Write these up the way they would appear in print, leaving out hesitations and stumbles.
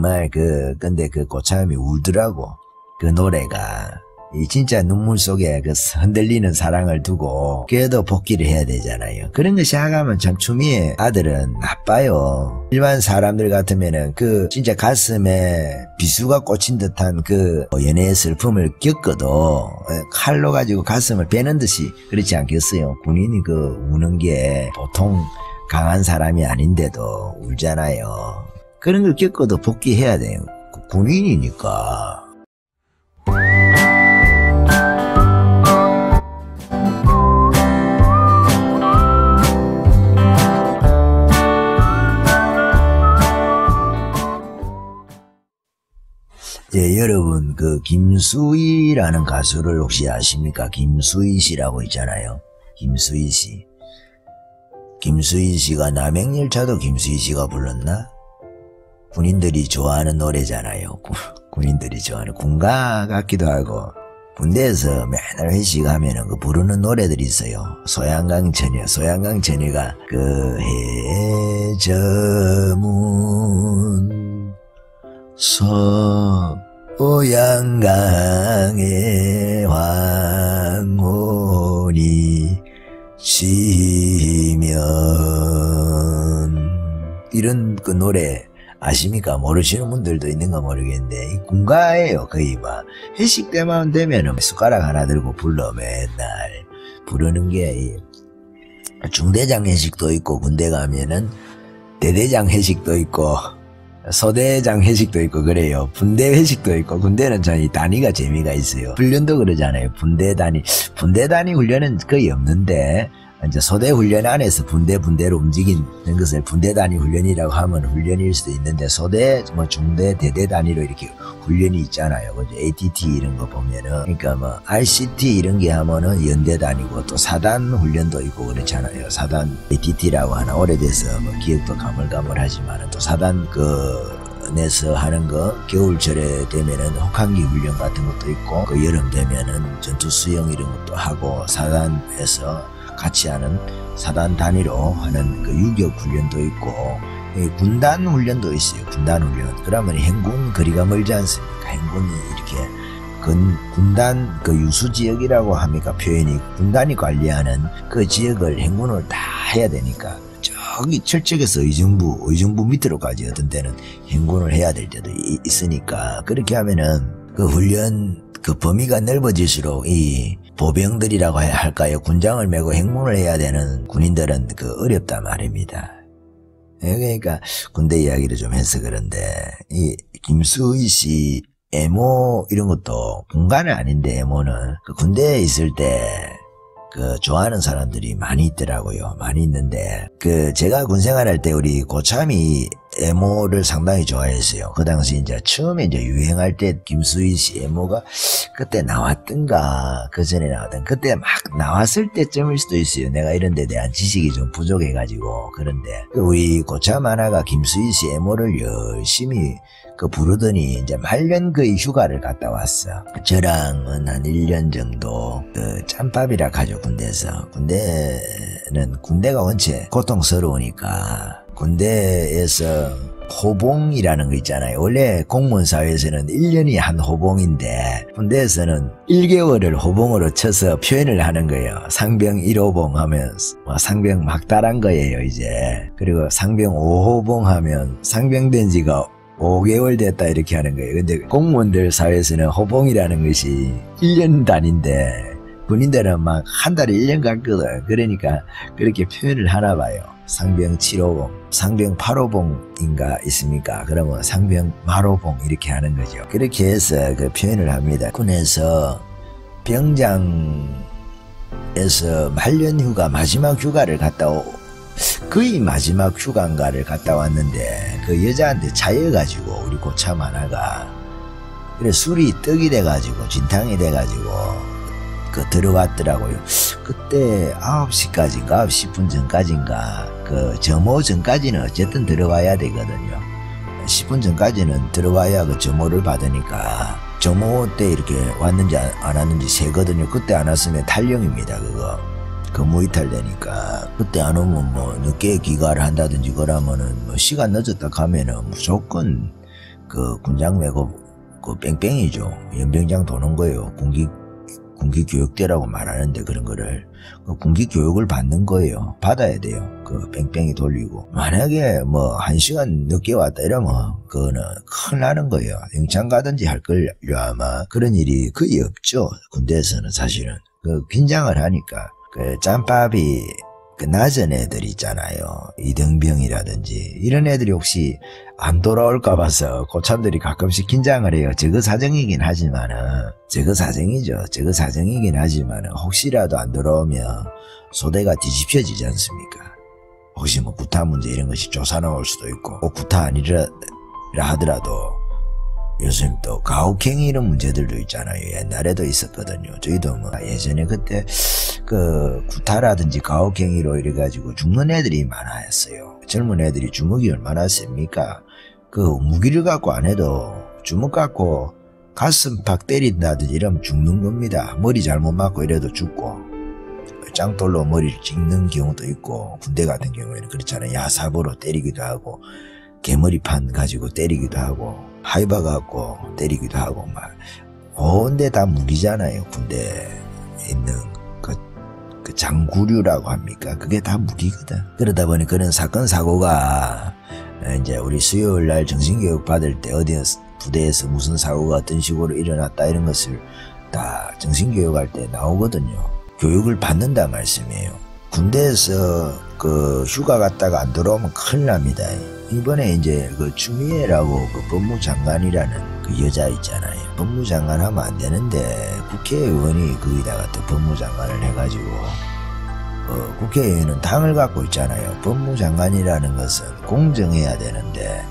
정말 근데 그 고참이 울더라고. 그 노래가. 이 진짜 눈물 속에 그 흔들리는 사랑을 두고 걔도 복귀를 해야 되잖아요. 그런 거 생각하면 참 추미애 아들은 나빠요. 일반 사람들 같으면은 그 진짜 가슴에 비수가 꽂힌 듯한 그 연애의 슬픔을 겪어도 칼로 가지고 가슴을 베는 듯이 그렇지 않겠어요. 군인이 그 우는 게 보통 강한 사람이 아닌데도 울잖아요. 그런 걸 겪어도 복귀해야 돼요. 군인이니까. 예, 여러분, 그, 김수희라는 가수를 혹시 아십니까? 김수희 씨라고 있잖아요. 김수희 씨. 김수희 씨가 남행열차도 김수희 씨가 불렀나? 군인들이 좋아하는 노래잖아요. 군인들이 좋아하는 군가 같기도 하고. 군대에서 맨날 회식하면은 그 부르는 노래들이 있어요. 소양강처녀가 그 해저문 소양강의 황혼이 지면 이런 그 노래 아십니까? 모르시는 분들도 있는가 모르겠는데 군가예요. 거의 막 회식 때만 되면은 숟가락 하나 들고 불러 맨날 부르는 게 중대장 회식도 있고 군대 가면은 대대장 회식도 있고 소대장 회식도 있고 그래요. 분대 회식도 있고 군대는 전 이 단위가 재미가 있어요. 훈련도 그러잖아요. 분대 단위 훈련은 거의 없는데 이제 소대 훈련 안에서 분대로 움직이는 것을 분대 단위 훈련이라고 하면 훈련일 수도 있는데 소대 뭐 중대 대대 단위로 이렇게 훈련이 있잖아요. 그죠? ATT 이런 거 보면은 그러니까 뭐 RCT 이런 게 하면은 연대 단위고 또 사단 훈련도 있고 그렇잖아요. 사단 ATT라고 하나 오래돼서 뭐 기억도 가물가물하지만은 또 사단 내서 하는 거 겨울철에 되면은 혹한기 훈련 같은 것도 있고 그 여름 되면은 전투 수영 이런 것도 하고 사단에서 같이 하는 사단 단위로 하는 그 유격 훈련도 있고 군단 훈련도 있어요. 군단 훈련. 그러면 행군 거리가 멀지 않습니까? 행군이 이렇게 군단 그 유수지역이라고 합니까? 표현이 군단이 관리하는 그 지역을 행군을 다 해야 되니까 저기 철책에서 의정부 밑으로까지 어떤 때는 행군을 해야 될 때도 있으니까 그렇게 하면은 그 훈련 그 범위가 넓어질수록 이 보병들이라고 해야 할까요? 군장을 메고 행군을 해야 되는 군인들은 그 어렵단 말입니다. 그러니까 군대 이야기를 좀 해서 그런데 이 김수희 씨 애모 이런 것도 군가는 아닌데 애모는 그 군대에 있을 때 그 좋아하는 사람들이 많이 있더라고요. 많이 있는데 제가 군 생활할 때 우리 고참이 애모를 상당히 좋아했어요. 그 당시 이제 처음에 이제 유행할 때 김수희 씨 애모가 그때 나왔던가 그 전에 나왔던 그때 막 나왔을 때쯤일 수도 있어요. 내가 이런 데 대한 지식이 좀 부족해가지고 그런데 우리 고참 하나가 김수희 씨 애모를 열심히 부르더니 이제 말년 거의 휴가를 갔다 왔어. 저랑은 한 1년 정도 짬밥이라 하죠. 군대에서. 군대가 원체 고통스러우니까 군대에서 호봉이라는 거 있잖아요. 원래 공무원 사회에서는 1년이 한 호봉인데 군대에서는 1개월을 호봉으로 쳐서 표현을 하는 거예요. 상병 1호봉 하면 상병 막 따란 거예요 이제. 그리고 상병 5호봉 하면 상병 된 지가 5개월 됐다 이렇게 하는 거예요. 근데 공무원들 사회에서는 호봉이라는 것이 1년 단위인데 군인들은 막 한 달에 1년 갔거든. 그러니까 그렇게 표현을 하나 봐요. 상병 7호봉, 상병 8호봉인가 있습니까? 그러면 상병 말호봉 이렇게 하는 거죠. 그렇게 해서 그 표현을 합니다. 군에서 병장에서 말년휴가 마지막 휴가를 거의 마지막 휴가인가를 갔다 왔는데 그 여자한테 차여가지고 우리 고참 하나가 그래 술이 떡이 돼가지고 진탕이 돼가지고 들어왔더라고요. 그때 9시까지인가 10분 전까지인가 점호 전까지는 어쨌든 들어와야 되거든요. 10분 전까지는 들어와야 점호를 받으니까 점호 때 이렇게 왔는지 안 왔는지 세거든요. 그때 안 왔으면 탈령입니다. 그거 근무 이탈되니까 그때 안 오면 늦게 귀가를 한다든지 그러면은 시간 늦었다 가면은 무조건 그 군장 메고 그 뺑뺑이죠. 연병장 도는 거예요. 군기 교육대라고 말하는데 그런 거를 그 군기 교육을 받는 거예요. 받아야 돼요. 그 뺑뺑이 돌리고 만약에 뭐 1시간 늦게 왔다 이러면 그거는 큰일 나는 거예요. 영창 가든지 할 걸요. 아마 그런 일이 거의 없죠. 군대에서는 사실은 그 긴장을 하니까 그 짬밥이 그 낮은 애들 있잖아요. 이등병이라든지 이런 애들이 혹시 안 돌아올까 봐서 고참들이 가끔씩 긴장을 해요. 저거 사정이긴 하지만은 저거 사정이긴 하지만은 혹시라도 안 돌아오면 소대가 뒤집혀지지 않습니까? 혹시 뭐 구타 문제 이런 것이 조사 나올 수도 있고 꼭 구타 아니라 하더라도 요즘 또 가혹행위 이런 문제들도 있잖아요. 옛날에도 있었거든요. 저희도 뭐 예전에 그때 그 구타라든지 가혹행위로 이래가지고 죽는 애들이 많았어요. 젊은 애들이 주먹이 얼마나 셉니까? 그 무기를 갖고 안 해도 주먹 갖고 가슴 팍 때린다든지 이러면 죽는 겁니다. 머리 잘못 맞고 이래도 죽고 짱돌로 머리를 찍는 경우도 있고 군대 같은 경우에는 그렇잖아요. 야삽으로 때리기도 하고 개머리판 가지고 때리기도 하고 하이바 갖고 때리기도 하고 막 온데 다 무기잖아요. 군대에 있는 그 장구류라고 합니까? 그게 다 무기거든. 그러다 보니 그런 사건 사고가 이제 우리 수요일 날 정신교육 받을 때 어디 부대에서 무슨 사고가 어떤 식으로 일어났다 이런 것을 다 정신교육 할 때 나오거든요. 교육을 받는다 말씀이에요. 군대에서 그 휴가 갔다가 안 돌아오면 큰일 납니다. 이번에 이제 그 추미애라고 그 법무장관이라는 그 여자 있잖아요. 법무장관 하면 안 되는데 국회의원이 거기다가 또 법무장관을 해가지고 국회의원은 당을 갖고 있잖아요. 법무장관이라는 것은 공정해야 되는데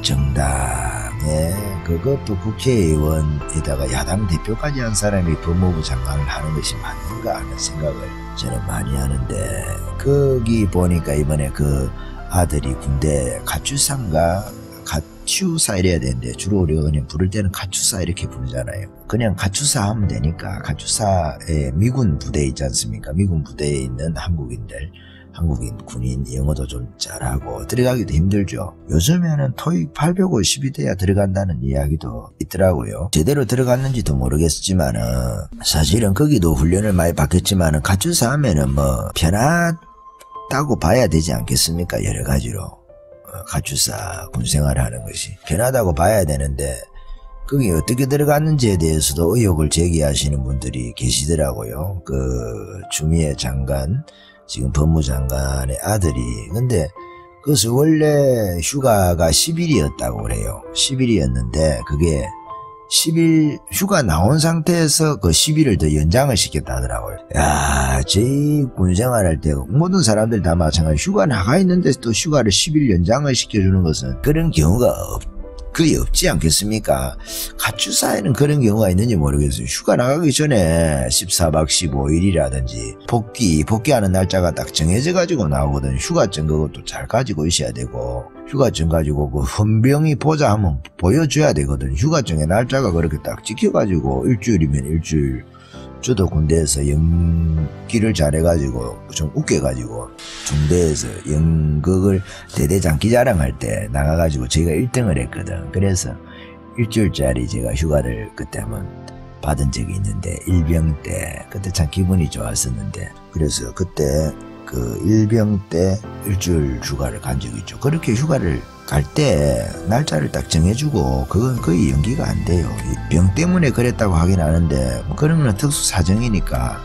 정당에 그것도 국회의원에다가 야당 대표까지 한 사람이 법무부 장관을 하는 것이 맞는가 하는 생각을 저는 많이 하는데 거기 보니까 이번에 그 아들이 군대 가추사인가 가추사 이래야 되는데 주로 우리가 그냥 부를 때는 가추사 이렇게 부르잖아요. 그냥 가추사 하면 되니까 가추사에 미군 부대 있지 않습니까? 미군 부대에 있는 한국인 군인 영어도 좀 잘하고 들어가기도 힘들죠. 요즘에는 토익 850이 돼야 들어간다는 이야기도 있더라고요. 제대로 들어갔는지도 모르겠지만은 사실은 거기도 훈련을 많이 받겠지만은 가추사 하면은 뭐 편하다고 봐야 되지 않겠습니까? 여러 가지로 가추사 군생활을 하는 것이 편하다고 봐야 되는데 거기 어떻게 들어갔는지에 대해서도 의혹을 제기하시는 분들이 계시더라고요. 그 추미애 장관 지금 법무장관의 아들이 근데 그것을 원래 휴가가 10일이었다고 그래요. 10일이었는데 그게 10일 휴가 나온 상태에서 그 10일을 더 연장을 시켰다 하더라고요. 야, 저희 군생활할 때 모든 사람들 다 마찬가지 휴가 나가 있는데 또 휴가를 10일 연장을 시켜주는 것은 그런 경우가 거의 없지 않겠습니까? 가추사에는 그런 경우가 있는지 모르겠어요. 휴가 나가기 전에 14박 15일이라든지 복귀하는 날짜가 딱 정해져 가지고 나오거든요. 휴가증 그것도 잘 가지고 있어야 되고 휴가증 가지고 그 헌병이 보자 하면 보여줘야 되거든요. 휴가증의 날짜가 그렇게 딱 지켜가지고 일주일이면 일주일. 저도 군대에서 연기를 잘해가지고 좀 웃겨가지고 중대에서 연극을 대대장기 자랑할 때 나가가지고 제가 1등을 했거든. 그래서 일주일짜리 제가 휴가를 그때 한번 받은 적이 있는데 일병 때 그때 참 기분이 좋았었는데 그래서 그때 그 일병 때 일주일 휴가를 간 적이 있죠. 그렇게 휴가를 갈 때 날짜를 딱 정해주고 그건 거의 연기가 안 돼요. 병 때문에 그랬다고 하긴 하는데 뭐 그런 건 특수 사정이니까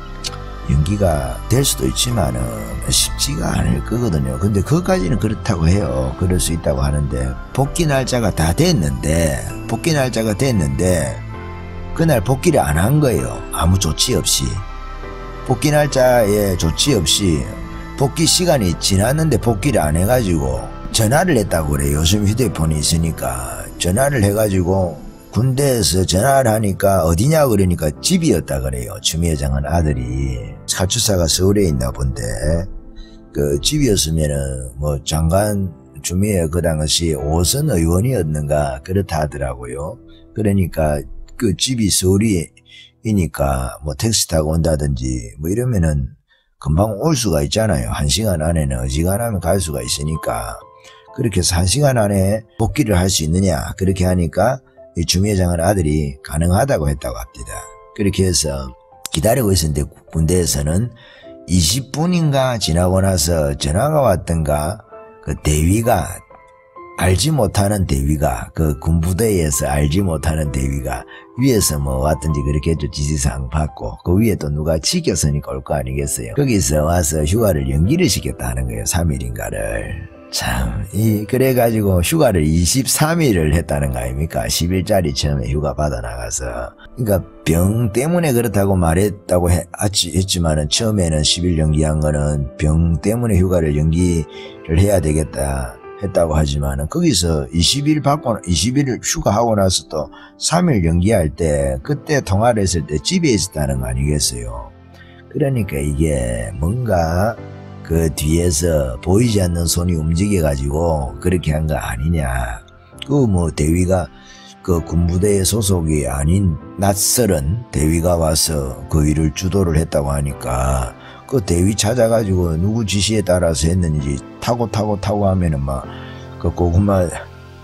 연기가 될 수도 있지만은 쉽지가 않을 거거든요. 근데 그것까지는 그렇다고 해요. 그럴 수 있다고 하는데 복귀 날짜가 다 됐는데 그날 복귀를 안 한 거예요. 아무 조치 없이 복귀 날짜에 조치 없이 복귀 시간이 지났는데 복귀를 안 해가지고 전화를 했다고 그래. 요즘 휴대폰이 있으니까 전화를 해가지고 군대에서 전화를 하니까 어디냐 그러니까 집이었다 그래요. 추미애 장관 아들이 가추사가 서울에 있나 본데 그 집이었으면은 뭐 장관 추미애 그 당시 5선 의원이었는가 그렇다 하더라고요. 그러니까 그 집이 서울이니까 뭐 택시 타고 온다든지 뭐 이러면은 금방 올 수가 있잖아요. 1시간 안에는 어지간하면 갈 수가 있으니까 그렇게 해서 1시간 안에 복귀를 할 수 있느냐 그렇게 하니까 이 주미회장은 아들이 가능하다고 했다고 합니다. 그렇게 해서 기다리고 있었는데 군대에서는 20분인가 지나고 나서 전화가 왔던가 그 대위가 알지 못하는 대위가 그 군부대에서 알지 못하는 대위가 위에서 뭐 왔든지 그렇게 해서 지시사항 받고 그 위에 또 누가 지켰으니까 올 거 아니겠어요. 거기서 와서 휴가를 연기를 시켰다 하는 거예요. 3일인가를. 참, 그래가지고 휴가를 23일을 했다는 거 아닙니까? 10일짜리 처음에 휴가 받아 나가서. 그러니까 병 때문에 그렇다고 말했다고 했지만은 처음에는 10일 연기한 거는 병 때문에 휴가를 연기를 해야 되겠다 했다고 하지만은 거기서 20일 휴가하고 나서 또 3일 연기할 때 그때 통화를 했을 때 집에 있었다는 거 아니겠어요? 그러니까 이게 뭔가 그 뒤에서 보이지 않는 손이 움직여가지고 그렇게 한 거 아니냐. 그 뭐 대위가 그 군부대의 소속이 아닌 낯설은 대위가 와서 그 일을 주도를 했다고 하니까 그 대위 찾아가지고 누구 지시에 따라서 했는지 타고 하면은 막 그 고구마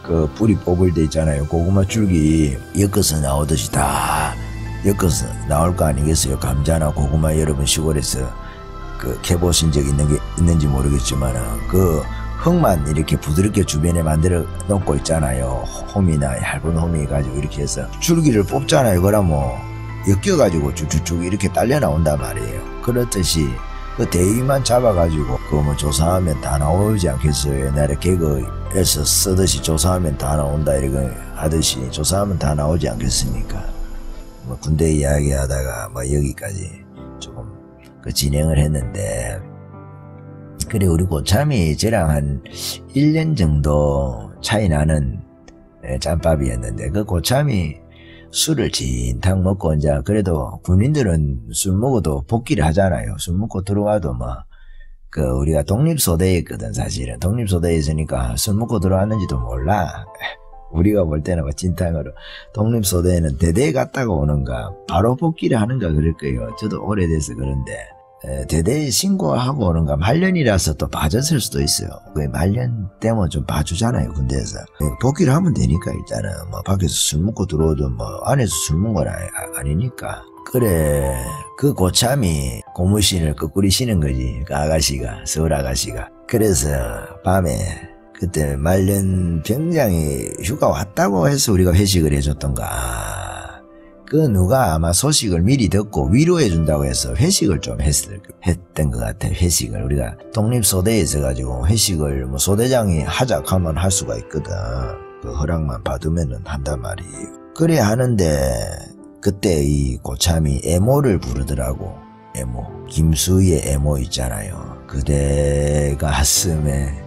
그 뿌리 뽑을 때 있잖아요. 고구마 줄기 엮어서 나오듯이 다 엮어서 나올 거 아니겠어요. 감자나 고구마 여러분 시골에서 그 캐보신 적 있는지 모르겠지만은 그 흙만 이렇게 부드럽게 주변에 만들어 놓고 있잖아요. 홈이나 얇은 홈이 가지고 이렇게 해서 줄기를 뽑잖아요. 그러면 뭐 엮여가지고 쭉쭉쭉 이렇게 딸려 나온단 말이에요. 그렇듯이 그 대위만 잡아가지고 그 뭐 조사하면 다 나오지 않겠어요. 옛날에 개그에서 쓰듯이 조사하면 다 나온다 이렇게 하듯이 조사하면 다 나오지 않겠습니까? 뭐 군대 이야기하다가 뭐 여기까지 조금 그 진행을 했는데, 그래 우리 고참이 저랑 한 1년 정도 차이 나는 짬밥이었는데 그 고참이 술을 진탕 먹고 이제 그래도 군인들은 술 먹어도 복귀를 하잖아요. 술 먹고 들어와도 뭐 그 우리가 독립소대에 있거든. 사실은 독립소대에 있으니까 술 먹고 들어왔는지도 몰라. 우리가 볼 때는 뭐 진탕으로 독립소대에는 대대에 갔다가 오는가 바로 복귀를 하는가 그럴 거예요. 저도 오래돼서 그런데 대대에 신고하고 오는가 말년이라서 또 빠졌을 수도 있어요. 그 말년 때문에 좀 봐주잖아요. 군대에서 복귀를 하면 되니까 일단은 뭐 밖에서 술 먹고 들어오든 뭐 안에서 술 먹은 건 아니니까. 그래 그 고참이 고무신을 거꾸리 신은 거지. 그 아가씨가 서울 아가씨가. 그래서 밤에 그때 말년 병장이 휴가 왔다고 해서 우리가 회식을 해줬던가. 그 누가 아마 소식을 미리 듣고 위로해준다고 해서 회식을 좀 했던 것 같아. 회식을 우리가 독립소대에 있어가지고 회식을 뭐 소대장이 하자 하면 할 수가 있거든. 그 허락만 받으면은 한단 말이에요. 그래 하는데 그때 이 고참이 애모를 부르더라고. 애모. 김수희의 애모 있잖아요. 그대 가슴에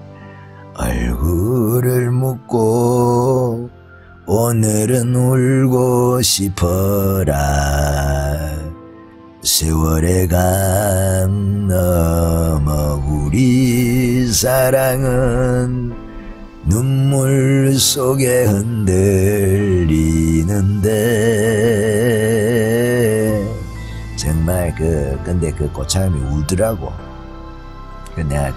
얼굴을 묻고 오늘은 울고 싶어라. 세월의 강 넘어 우리 사랑은 눈물 속에 흔들리는데. 정말 근데 그 고참이 울더라고. 내가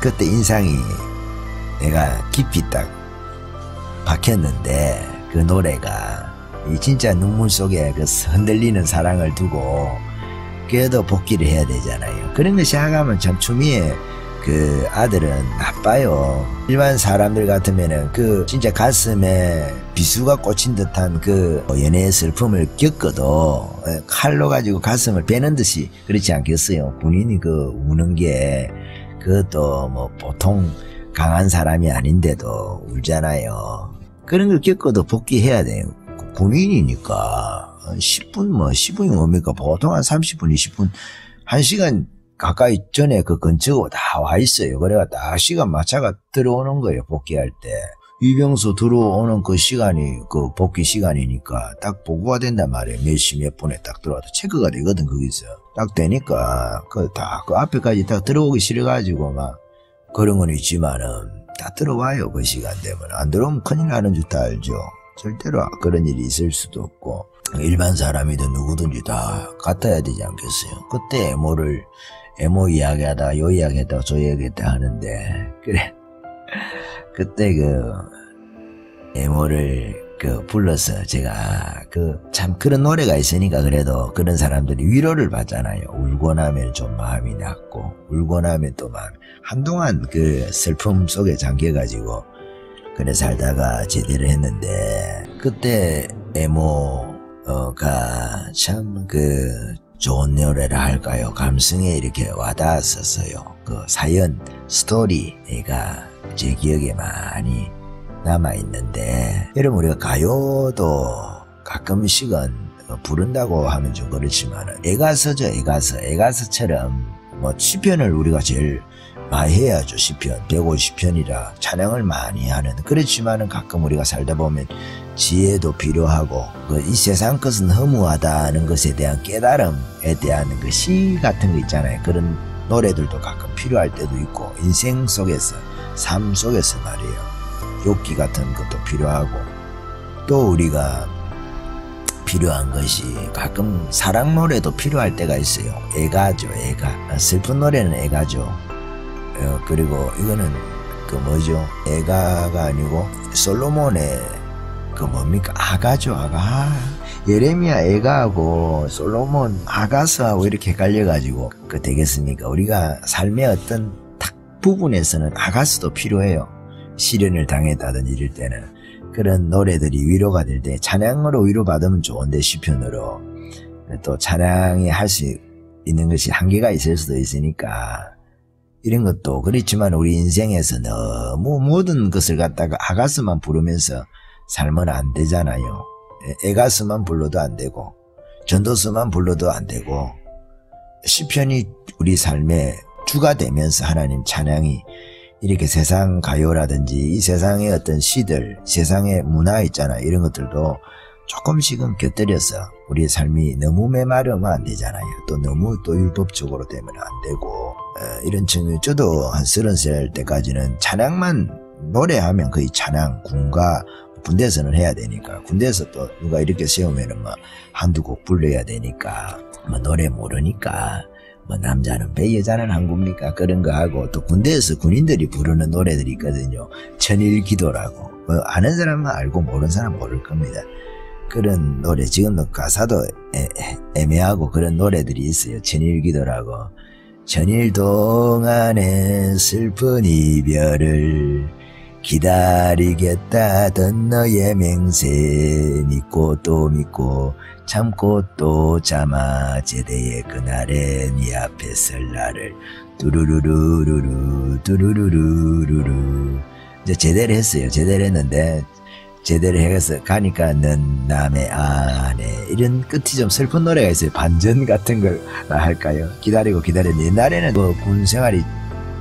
그때 인상이 내가 깊이 딱 박혔는데, 그 노래가 이 진짜 눈물 속에 그 흔들리는 사랑을 두고 그래도 복귀를 해야 되잖아요. 그런 거 생각하면 참 추미애 그 아들은 나빠요. 일반 사람들 같으면은 그 진짜 가슴에 비수가 꽂힌 듯한 그 연애의 슬픔을 겪어도 칼로 가지고 가슴을 베는 듯이 그렇지 않겠어요. 군인이 그 우는 게 그것도 뭐 보통 강한 사람이 아닌데도 울잖아요. 그런 걸 겪어도 복귀해야 돼요. 군인이니까 10분이 뭡니까? 보통 한 30분, 20분, 1시간 가까이 전에 그 근처가 다 와 있어요. 그래가 딱 시간 맞춰가 들어오는 거예요. 복귀할 때. 위병소 들어오는 그 시간이 그 복귀 시간이니까 딱 보고가 된단 말이에요. 몇 시 몇 분에 딱 들어와도 체크가 되거든. 거기서 딱 되니까 그 앞에까지 딱 들어오기 싫어가지고 막 그런 건 있지만은 다 들어와요. 그 시간 되면. 안 들어오면 큰일 나는 줄 다 알죠. 절대로 그런 일이 있을 수도 없고 일반 사람이든 누구든지 다 같아야 되지 않겠어요. 그때 애모 이야기하다가 요 이야기했다가 저 이야기했다 하는데, 그래 그때 그 애모를 불러서 제가 참 그런 노래가 있으니까 그래도 그런 사람들이 위로를 받잖아요. 울고 나면 좀 마음이 낫고, 울고 나면 또 한동안 그 슬픔 속에 잠겨가지고 그래 살다가 제대를 했는데, 그때 애모가 참 좋은 노래를 할까요? 감성에 이렇게 와닿았었어요. 그 사연, 스토리가 제 기억에 많이 남아있는데, 여러분 우리가 가요도 가끔씩은 부른다고 하면 좀 그렇지만 애가서죠. 애가서처럼 시편을 우리가 제일 많이 해야죠. 시편 150편이라 찬양을 많이 하는. 그렇지만은 가끔 우리가 살다 보면 지혜도 필요하고 이 세상 것은 허무하다는 것에 대한 깨달음에 대한 그 시 같은 거 있잖아요. 그런 노래들도 가끔 필요할 때도 있고, 인생 속에서, 삶 속에서 말이에요. 욕기 같은 것도 필요하고, 또 우리가 필요한 것이 가끔 사랑 노래도 필요할 때가 있어요. 애가죠. 슬픈 노래는 애가죠. 그리고 이거는 애가가 아니고 솔로몬의 뭡니까? 아가죠. 예레미야 애가하고 솔로몬 아가서하고 이렇게 헷갈려가지고 되겠습니까? 우리가 삶의 어떤 딱 부분에서는 아가서도 필요해요. 시련을 당했다든지 이럴 때는 그런 노래들이 위로가 될 때 찬양으로 위로받으면 좋은데, 시편으로 또 찬양이 할 수 있는 것이 한계가 있을 수도 있으니까 이런 것도 그렇지만, 우리 인생에서 너무 모든 것을 갖다가 아가스만 부르면서 살면 안 되잖아요. 애가스만 불러도 안 되고, 전도서만 불러도 안 되고, 시편이 우리 삶의 주가 되면서 하나님 찬양이 이렇게 세상 가요라든지 이 세상의 어떤 시들, 세상의 문화 있잖아. 이런 것들도 조금씩은 곁들여서 우리의 삶이 너무 메마르면 안 되잖아요. 또 너무 또 율법적으로 되면 안 되고, 이런 측면. 저도 한 30살 때까지는 찬양만 노래하면 거의 찬양, 군가, 군대에서는 해야 되니까, 군대에서 또 누가 이렇게 세우면은 한두 곡 불러야 되니까, 노래 모르니까, 남자는 배, 여자는 항구입니까? 그런 거 하고, 또 군대에서 군인들이 부르는 노래들이 있거든요. 천일기도라고. 아는 사람은 알고 모르는 사람은 모를 겁니다. 그런 노래, 지금도 가사도 애매하고 그런 노래들이 있어요. 천일기도라고. 천일 동안의 슬픈 이별을 기다리겠다던 너의 맹세, 믿고 또 믿고 참고 또 참아 제대의 그날에 네 앞에 설 날을. 두루루루루루 두루루루루루. 이제 제대를 했어요. 제대를 했는데, 제대를 해서 가니까 넌 남의 안에, 이런 끝이 좀 슬픈 노래가 있어요. 반전 같은 걸 할까요? 기다리고 기다렸는데, 옛날에는 군 생활이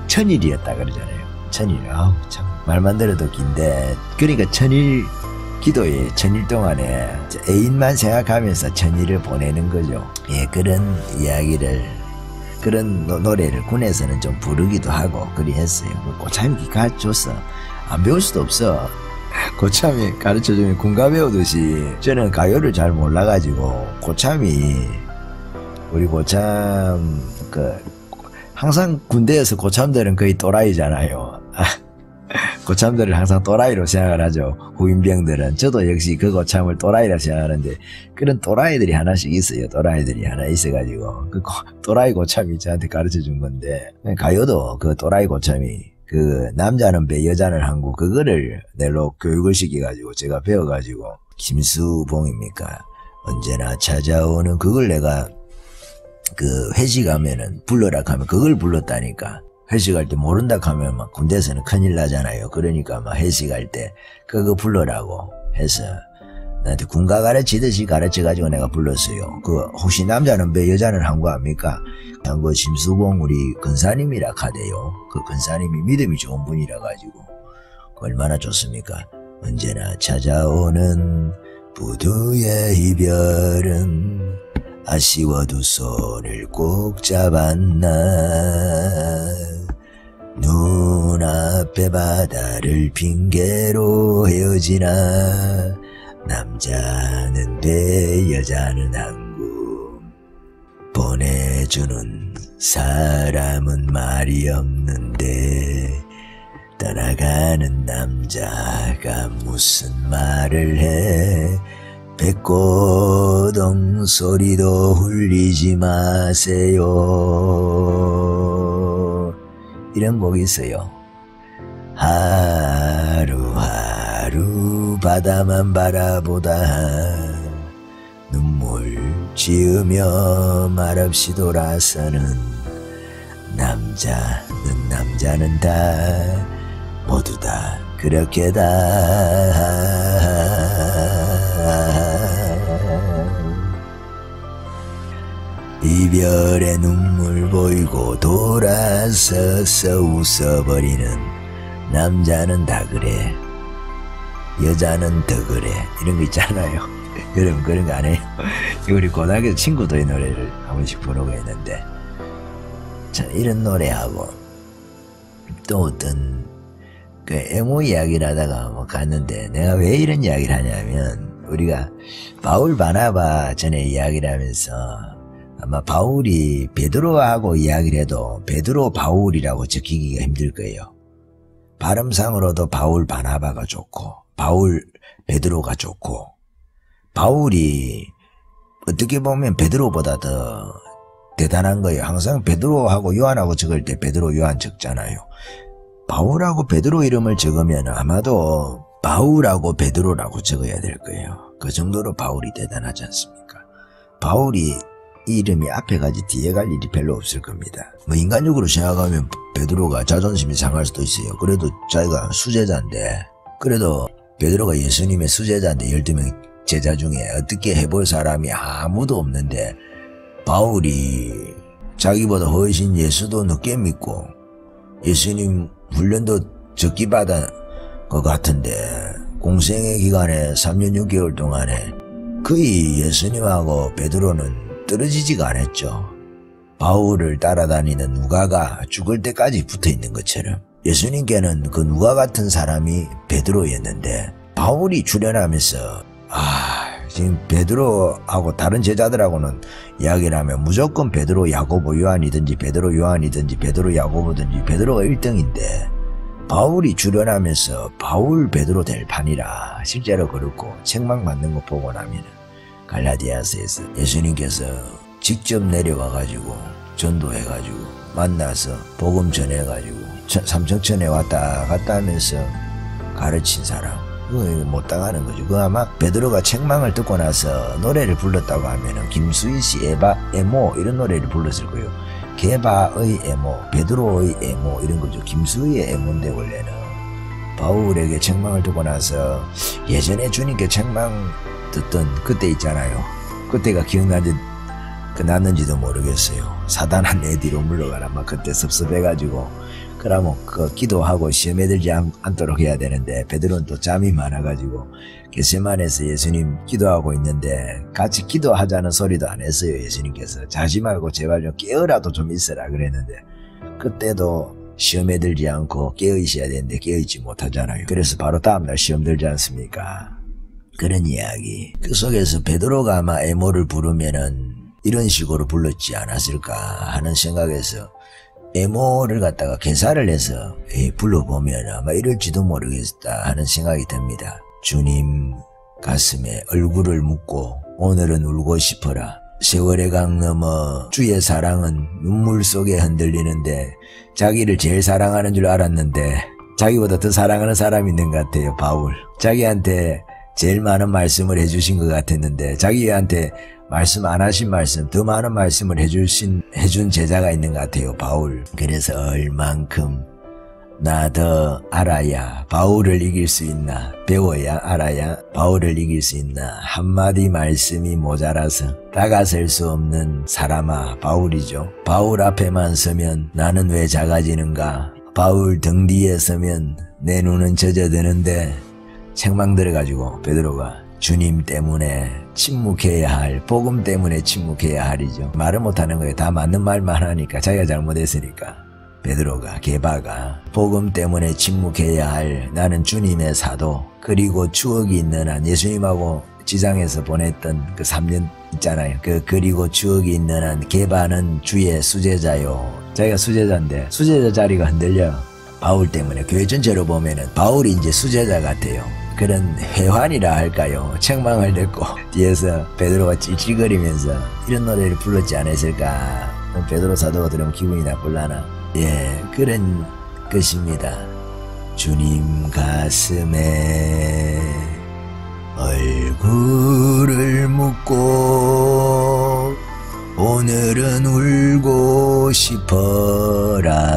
1000일이었다 그러잖아요. 1000일. 아우 참 말만 들어도 긴데, 그러니까 1000일 기도에 1000일 동안에 애인만 생각하면서 1000일을 보내는 거죠. 예, 그런 이야기를, 그런 노래를 군에서는 좀 부르기도 하고 그리 했어요. 고참이 가르쳐줬어. 안 배울 수도 없어. 고참이 가르쳐주면 군가 배우듯이. 저는 가요를 잘 몰라가지고, 우리 고참, 항상 군대에서 고참들은 거의 또라이잖아요. 고참들을 항상 또라이로 생각을 하죠. 후임병들은. 저도 역시 그 고참을 또라이라 생각하는데, 그런 또라이들이 하나씩 있어요. 또라이들이 하나 있어가지고, 또라이 고참이 저한테 가르쳐 준 건데, 가요도 그 또라이 고참이, 남자는 배, 여자는 항구, 그거를 내로 교육을 시켜가지고 제가 배워가지고, 김수봉입니까? 언제나 찾아오는, 그걸 내가 회식하면은 불러라 하면 그걸 불렀다니까. 회식할 때 모른다 하면 군대에서는 큰일 나잖아요. 그러니까 회식할 때 그거 불러라고 해서 나한테 군가 가르치듯이 가르쳐가지고 내가 불렀어요. 혹시 남자는 배, 여자는 항구 압니까? 심수봉 우리 근사님이라 하대요. 근사님이 믿음이 좋은 분이라 가지고 얼마나 좋습니까? 언제나 찾아오는 부두의 이별은 아쉬워도 손을 꼭 잡았나. 눈앞의 바다를 핑계로 헤어지나. 남자는 배, 여자는 항구. 보내주는 사람은 말이 없는데 떠나가는 남자가 무슨 말을 해. 백고동 소리도 울리지 마세요. 이런 곡이 있어요. 하루하루 바다만 바라보다 눈물 지으며 말없이 돌아서는 남자는 다 모두 다 그렇게다. 이별의 눈물 보이고 돌아서서 웃어버리는 남자는 다 그래. 여자는 더 그래. 이런 거 있잖아요. 여러분 그런 거 안 해요? 우리 고등학교 친구도 이 노래를 한 번씩 부르고 있는데, 자, 이런 노래하고 또 어떤 그 에모 이야기를 하다가 뭐 갔는데, 내가 왜 이런 이야기를 하냐면, 우리가 바울 바나바 전에 이야기를 하면서 아마 바울이 베드로하고 이야기를 해도 베드로 바울이라고 적히기가 힘들 거예요. 발음상으로도 바울 바나바가 좋고 바울 베드로가 좋고, 바울이 어떻게 보면 베드로보다 더 대단한 거예요. 항상 베드로하고 요한하고 적을 때 베드로 요한 적잖아요. 바울하고 베드로 이름을 적으면 아마도 바울하고 베드로라고 적어야 될 거예요. 그 정도로 바울이 대단하지 않습니까? 바울이 이 이름이 앞에 가지 뒤에 갈 일이 별로 없을 겁니다. 뭐 인간적으로 생각하면 베드로가 자존심이 상할 수도 있어요. 그래도 자기가 수제자인데, 그래도 베드로가 예수님의 수제자인데 12명 제자 중에 어떻게 해볼 사람이 아무도 없는데, 바울이 자기보다 훨씬 예수도 늦게 믿고 예수님 훈련도 적게 받은 것 같은데, 공생의 기간에 3년 6개월 동안에 거의 예수님하고 베드로는 떨어지지가 않았죠. 바울을 따라다니는 누가가 죽을 때까지 붙어있는 것처럼 예수님께는 그 누가 같은 사람이 베드로였는데, 바울이 출연하면서 지금 베드로하고 다른 제자들하고는 이야기를 하면 무조건 베드로 야고보 요한이든지 베드로 요한이든지 베드로 야고보든지 베드로가 1등인데, 바울이 출연하면서 바울 베드로 될 판이라 실제로 그렇고, 책망 받는 거 보고 나면 갈라디아서에서 예수님께서 직접 내려와가지고 전도해가지고 만나서 복음 전해가지고 삼척천에 왔다 갔다 하면서 가르친 사람, 그거 못 당하는 거죠. 그 아마 베드로가 책망을 듣고 나서 노래를 불렀다고 하면은 김수희 씨 에모 이런 노래를 불렀을 거예요. 게바의 에모, 베드로의 에모 이런 거죠. 김수희의 에모인데, 원래는 바울에게 책망을 듣고 나서 예전에 주님께 책망 듣던 그때 있잖아요. 그때가 났는지도 모르겠어요. 사단 한 애 뒤로 물러가라 막 그때 섭섭해가지고, 그러면 그 기도하고 시험에 들지 않도록 해야 되는데, 베드로는 또 잠이 많아가지고 겟세마네에서 예수님 기도하고 있는데 같이 기도하자는 소리도 안 했어요. 예수님께서 자지 말고 제발 좀 깨어라도 좀 있어라 그랬는데, 그때도 시험에 들지 않고 깨어 있어야 되는데 깨어있지 못하잖아요. 그래서 바로 다음날 시험 들지 않습니까? 그런 이야기. 그 속에서 베드로가 아마 에모를 부르면은 이런 식으로 불렀지 않았을까 하는 생각에서 에모를 갖다가 개사를 해서 불러보면 아마 이럴지도 모르겠다 하는 생각이 듭니다. 주님 가슴에 얼굴을 묻고 오늘은 울고 싶어라. 세월의 강 넘어 주의 사랑은 눈물 속에 흔들리는데, 자기를 제일 사랑하는 줄 알았는데 자기보다 더 사랑하는 사람이 있는 것 같아요. 바울. 자기한테 제일 많은 말씀을 해주신 것 같았는데, 자기한테 말씀 안 하신 말씀, 더 많은 말씀을 해준 제자가 있는 것 같아요. 바울. 그래서 얼만큼 나 더 알아야 바울을 이길 수 있나, 배워야 알아야 바울을 이길 수 있나, 한마디 말씀이 모자라서 다가설 수 없는 사람아, 바울이죠. 바울 앞에만 서면 나는 왜 작아지는가, 바울 등 뒤에 서면 내 눈은 젖어드는데, 책망 들어가지고 베드로가 주님 때문에 침묵해야 할, 복음 때문에 침묵해야 할이죠. 말을 못하는 거예요. 다 맞는 말만 하니까, 자기가 잘못했으니까. 베드로가, 게바가 복음 때문에 침묵해야 할 나는 주님의 사도, 그리고 추억이 있는 한, 예수님하고 지상에서 보냈던 그 3년 있잖아요. 그리고 추억이 있는 한, 게바는 주의 수제자요. 자기가 수제자인데 수제자 자리가 흔들려. 바울 때문에 교회 전체로 보면은 바울이 이제 수제자 같아요. 그런 해환이라 할까요? 책망을 듣고 뒤에서 베드로가 찔찔거리면서 이런 노래를 불렀지 않았을까? 베드로 사도가 들으면 기분이 나쁠라나? 예, 그런 것입니다. 주님 가슴에 얼굴을 묻고 오늘은 울고 싶어라.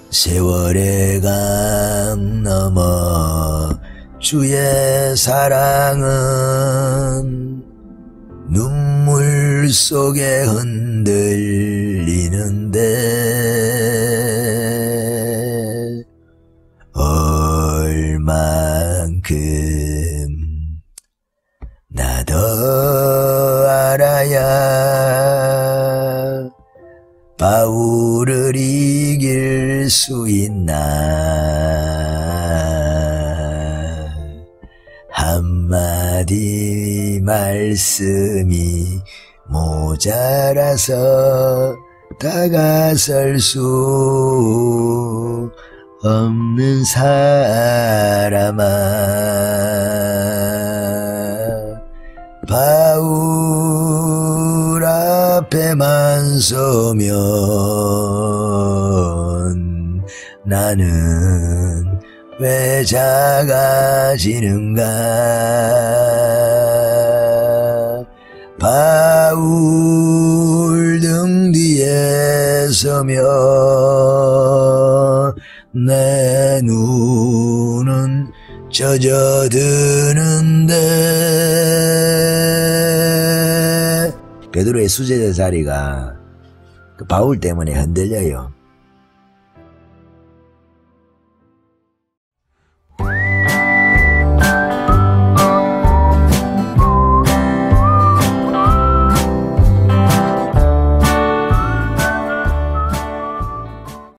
세월의 강 넘어 주의 사랑은 눈물 속에 흔들리는데 얼만큼 나 더 알아야 바울을 이길 수 있나. 한마디 말씀이 모자라서 다가설 수 없는 사람아. 바울 앞에만 서면 나는 왜 작아지는가. 바울 등 뒤에 서면 내 눈은 젖어드는데. 베드로의 수제자 자리가 그 바울 때문에 흔들려요.